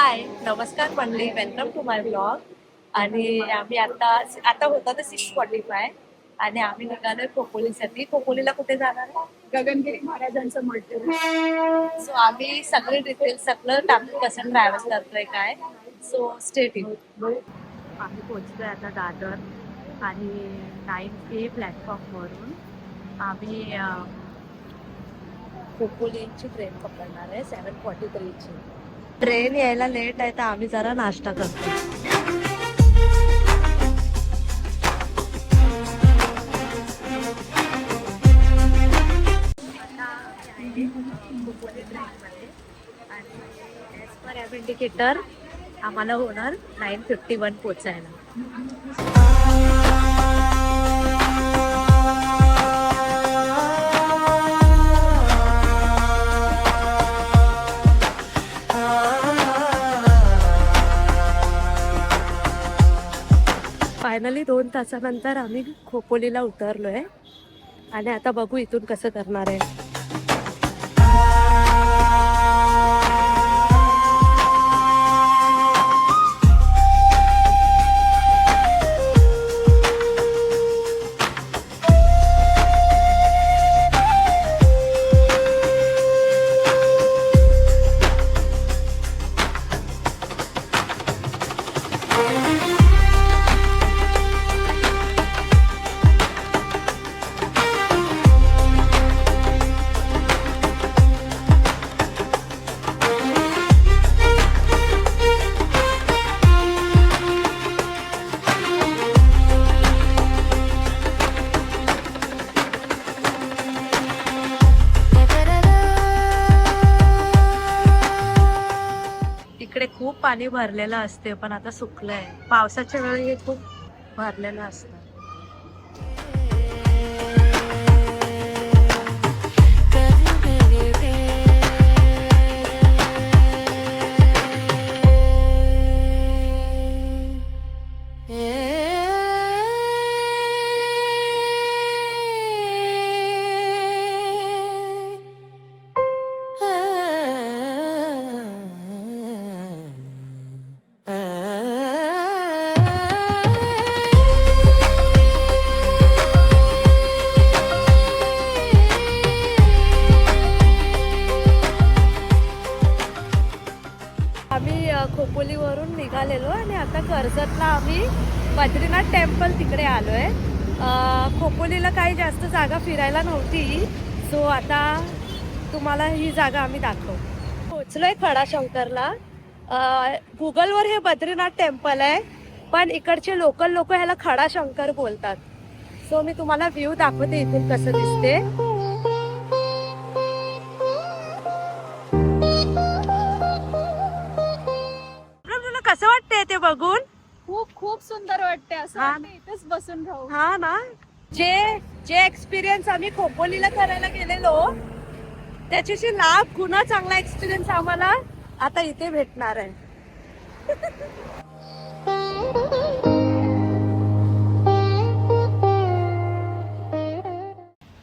हाय, नमस्कार मंडळी, welcome to my blog. आणि आम्ही आता आता होता तर 6:45 आणि आम्ही निघालोय खोपोलीसाठी. खोपोलीला कुठे जाणार आहे? गगनगिरी महाराजांचं मठ. सो आम्ही सगळे डिटेल सगळं टाकू कसं ट्रॅव्हल करतोय काय. So state in. आम्ही पोहोचलोय आता दादर आणि 9A प्लॅटफॉर्मवरून आम्ही खोपोलीची ट्रेन पकडणार आहे 7:43ची. ट्रेन यायला लेट आहे तर आम्ही जरा नाश्ता करतो. आणि ॲज पर ॲप इंडिकेटर आम्हाला होणार 9:51 पोचायला. फायनली 2 तासानंतर आम्ही खोपोलीला उतरलोय आणि आता बघू इथून कसं करणार आहे. इकडे खूप पाणी भरलेलं असते पण आता सुकलंय. पावसाच्या वेळी हे खूप भरलेलं असतं. आम्ही खोपोलीवरून निघालेलो आणि आता कर्जतला आम्ही बद्रीनाथ टेम्पल तिकडे आलोय. खोपोलीला काही जास्त जागा फिरायला नव्हती, सो आता तुम्हाला ही जागा आम्ही दाखवू. पोचलोय खडाशंकरला. गुगलवर हे बद्रीनाथ टेम्पल आहे पण इकडचे लोकल लोक ह्याला खडाशंकर बोलतात. सो मी तुम्हाला व्ह्यू दाखवते इथून कसं दिसते. कसं वाटतंय ते बघून? खूप खूप सुंदर वाटते. असं हा. वाटतं इथेच बसून राहू. हा ना. जे एक्सपिरियन्स आम्ही खोपोलीला करायला गेलेलो त्याच्याशी लाख गुणा चांगला एक्सपिरियन्स आम्हाला आता इथे भेटणार आहे.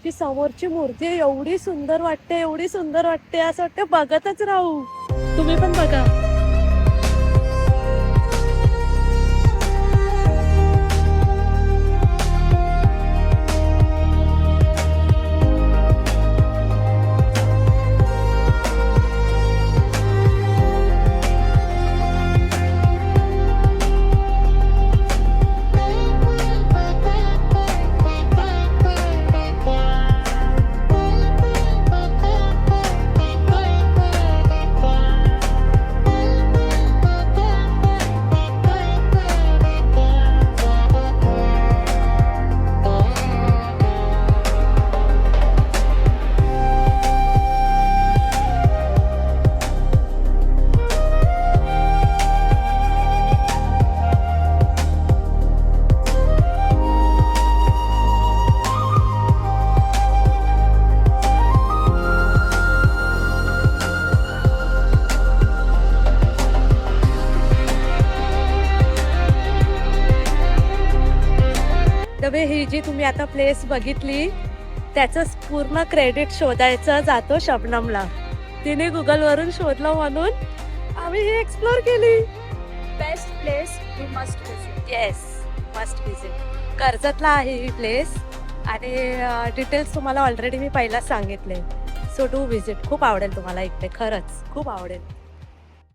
ती समोरची मूर्ती एवढी सुंदर वाटते, एवढी सुंदर वाटते, असं वाटतं बघतच राहू. तुम्ही पण बघा. तर ही जी तुम्ही आता प्लेस बघितली त्याचं पूर्ण क्रेडिट शोधायचं जातो शबनमला. तिने गुगलवरून शोधलं म्हणून आम्ही ही एक्सप्लोर केली. Best place you must visit. Yes, must visit. कर्जतला आहे ही प्लेस आणि डिटेल्स तुम्हाला ऑलरेडी मी पहिलाच सांगितले. So do visit. खूप आवडेल तुम्हाला इकडे, खरंच खूप आवडेल.